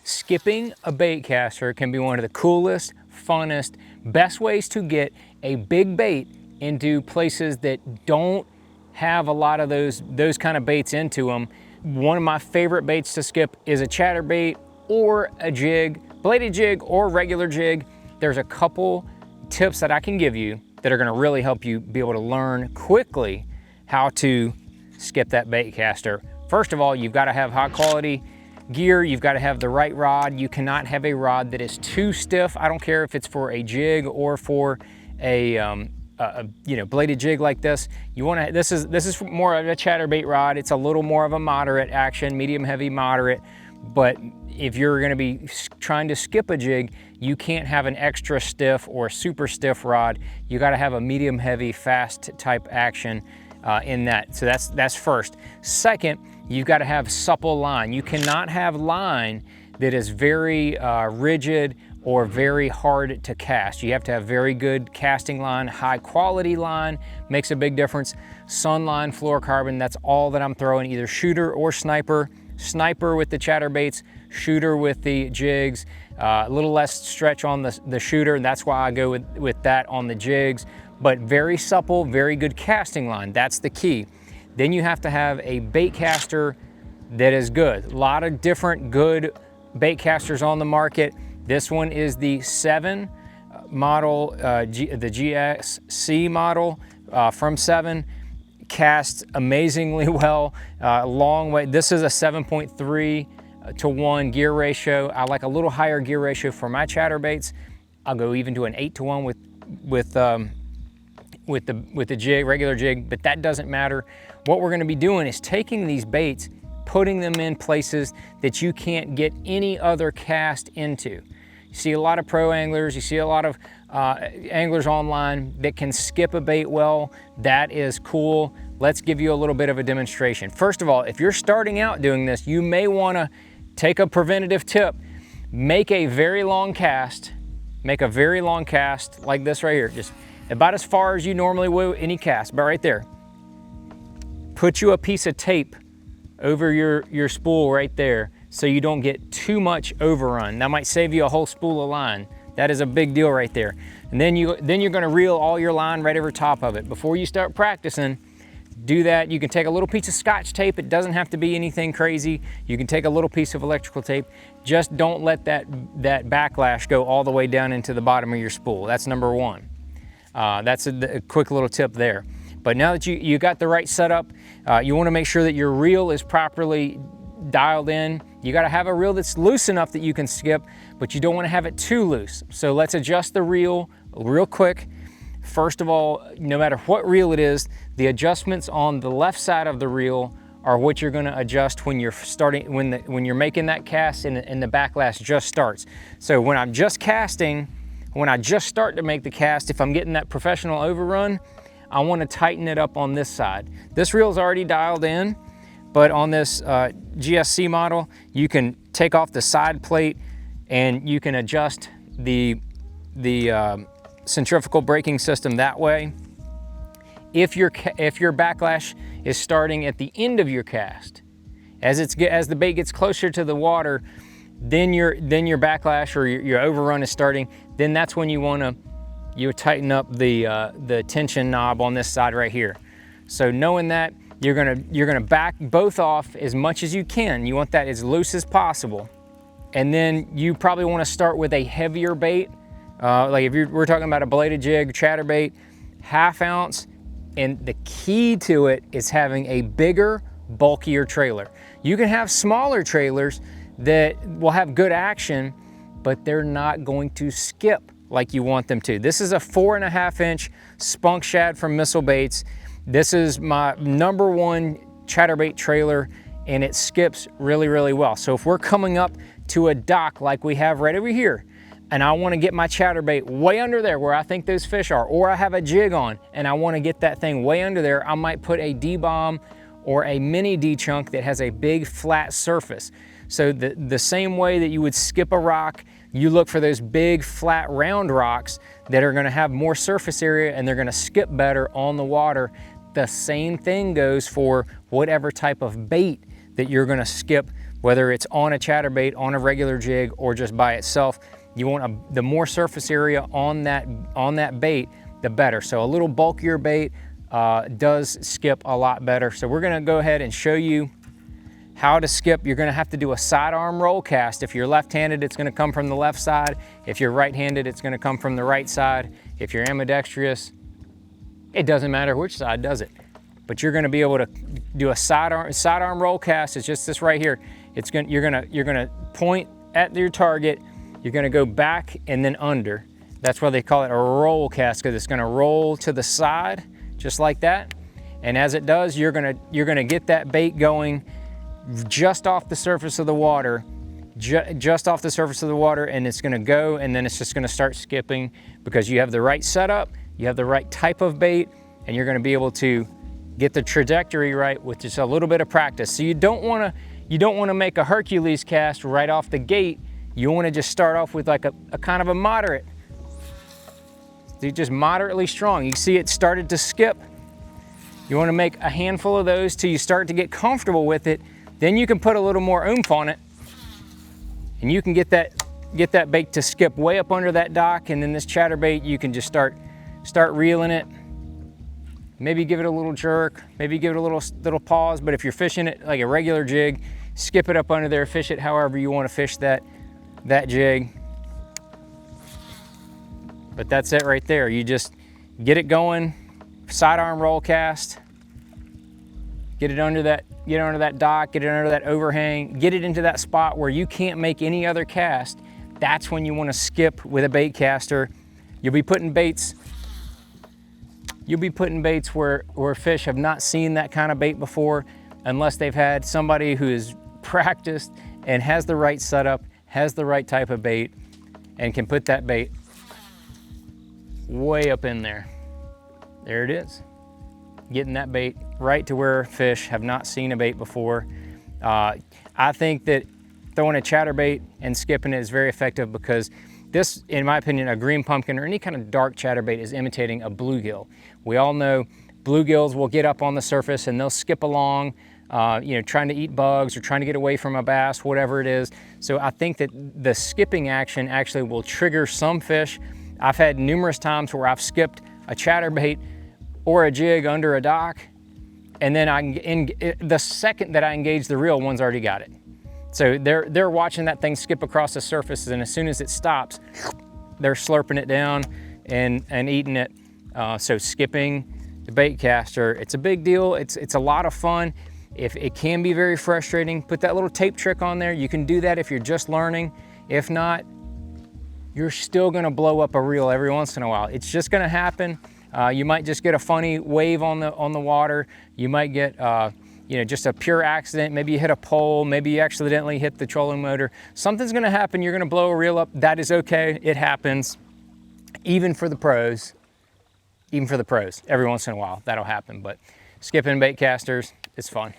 skipping a bait caster can be one of the coolest, funnest, best ways to get a big bait into places that don't have a lot of those kind of baits into them. One of my favorite baits to skip is a chatterbait or a jig, bladed jig or regular jig. There's a couple tips that I can give you that are gonna really help you be able to learn quickly how to skip that bait caster. First of all, you've gotta have high quality gear, you've gotta have the right rod. You cannot have a rod that is too stiff. I don't care if it's for a jig or for a bladed jig like this. You wanna, this is more of a chatterbait rod. It's a little more of a moderate action, medium heavy, moderate. But if you're gonna be trying to skip a jig, you can't have an extra stiff or super stiff rod. You gotta have a medium heavy, fast type action in that. So that's first. Second, you've gotta have supple line. You cannot have line that is very rigid or very hard to cast. You have to have very good casting line, high quality line, makes a big difference. Sun line, fluorocarbon, that's all that I'm throwing, either shooter or sniper. Sniper with the chatterbaits, shooter with the jigs, a little less stretch on the shooter. That's why I go with that on the jigs, but very supple, very good casting line. That's the key. Then you have to have a bait caster that is good. A lot of different good bait casters on the market. This one is the 7 model, the GSC model from 7. Cast amazingly well, long way. This is a 7.3 to 1 gear ratio. I like a little higher gear ratio for my chatterbaits. I'll go even to an 8 to 1 with the jig, regular jig, but that doesn't matter. What we're gonna be doing is taking these baits, putting them in places that you can't get any other cast into. You see a lot of pro anglers, you see a lot of anglers online that can skip a bait well. That is cool. Let's give you a little bit of a demonstration. First of all, if you're starting out doing this, you may wanna take a preventative tip. Make a very long cast. Make a very long cast like this right here. Just about as far as you normally would any cast, but right there. Put you a piece of tape over your spool right there so you don't get too much overrun. That might save you a whole spool of line. That is a big deal right there. And then you're gonna reel all your line right over top of it. Before you start practicing, do that. You can take a little piece of Scotch tape. It doesn't have to be anything crazy. You can take a little piece of electrical tape. Just don't let that backlash go all the way down into the bottom of your spool. That's number one. That's a quick little tip there. But now that you got the right setup, you wanna make sure that your reel is properly dialed in. You gotta have a reel that's loose enough that you can skip, but you don't wanna have it too loose. So let's adjust the reel real quick. First of all, no matter what reel it is, the adjustments on the left side of the reel are what you're gonna adjust when you're starting, when you're making that cast and the backlash just starts. So when I'm just casting, when I just start to make the cast, if I'm getting that professional overrun, I wanna tighten it up on this side. This reel's already dialed in, but on this GSC model, you can take off the side plate and you can adjust the centrifugal braking system that way. If your backlash is starting at the end of your cast, as the bait gets closer to the water, then your backlash or your overrun is starting, then that's when you tighten up the tension knob on this side right here. So knowing that, you're gonna back both off as much as you can. You want that as loose as possible. And then you probably wanna start with a heavier bait. Like if we're talking about a bladed jig, chatterbait, 1/2 ounce. And the key to it is having a bigger, bulkier trailer. You can have smaller trailers that will have good action, but they're not going to skip like you want them to. This is a 4.5 inch spunk shad from Missile Baits. This is my #1 chatterbait trailer, and it skips really, really well. So if we're coming up to a dock like we have right over here, and I wanna get my chatterbait way under there where I think those fish are, or I have a jig on and I wanna get that thing way under there, I might put a D-bomb or a mini D-chunk that has a big flat surface. So the same way that you would skip a rock, you look for those big flat round rocks that are gonna have more surface area and they're gonna skip better on the water. The same thing goes for whatever type of bait that you're gonna skip whether it's on a chatterbait, on a regular jig, or just by itself. You want the more surface area on that bait, the better. So a little bulkier bait does skip a lot better. So we're gonna go ahead and show you how to skip. You're gonna have to do a sidearm roll cast. If you're left-handed, it's gonna come from the left side. If you're right-handed, it's gonna come from the right side. If you're ambidextrous, it doesn't matter which side does it. But you're gonna be able to do a sidearm roll cast. It's just this right here. You're gonna point at your target. You're gonna go back and then under. That's why they call it a roll cast, because it's gonna roll to the side, just like that. And as it does, you're gonna get that bait going just off the surface of the water, just off the surface of the water, and it's gonna go, and then it's just gonna start skipping because you have the right setup, you have the right type of bait, and you're gonna be able to get the trajectory right with just a little bit of practice. So you don't wanna make a Hercules cast right off the gate. You wanna just start off with like a kind of a moderate. Just moderately strong. You see it started to skip. You wanna make a handful of those till you start to get comfortable with it. Then you can put a little more oomph on it, and you can get that bait to skip way up under that dock, and then this chatterbait, you can just start reeling it. Maybe give it a little jerk, maybe give it a little pause, but if you're fishing it like a regular jig, skip it up under there, fish it however you wanna fish that jig. But that's it right there. You just get it going, sidearm roll cast, get it under that dock, get it under that overhang, get it into that spot where you can't make any other cast. That's when you wanna skip with a bait caster. You'll be putting baits where fish have not seen that kind of bait before, unless they've had somebody who is practiced and has the right setup, has the right type of bait, and can put that bait way up in there. There it is. Getting that bait right to where fish have not seen a bait before. I think that throwing a chatterbait and skipping it is very effective, because this, in my opinion, a green pumpkin or any kind of dark chatterbait is imitating a bluegill. We all know bluegills will get up on the surface and they'll skip along, trying to eat bugs or trying to get away from a bass, whatever it is. So I think that the skipping action actually will trigger some fish. I've had numerous times where I've skipped a chatterbait or a jig under a dock, and then the second that I engage the reel, one's already got it. So they're watching that thing skip across the surface, and as soon as it stops, they're slurping it down and eating it. So skipping the bait caster, it's a big deal. It's a lot of fun. If it can be very frustrating, put that little tape trick on there. You can do that if you're just learning. If not, you're still gonna blow up a reel every once in a while. It's just gonna happen. You might just get a funny wave on the water. You might get just a pure accident. Maybe you hit a pole, maybe you accidentally hit the trolling motor. Something's gonna happen, you're gonna blow a reel up. That is okay, it happens. Even for the pros, every once in a while, that'll happen. But skipping bait casters, it's fun.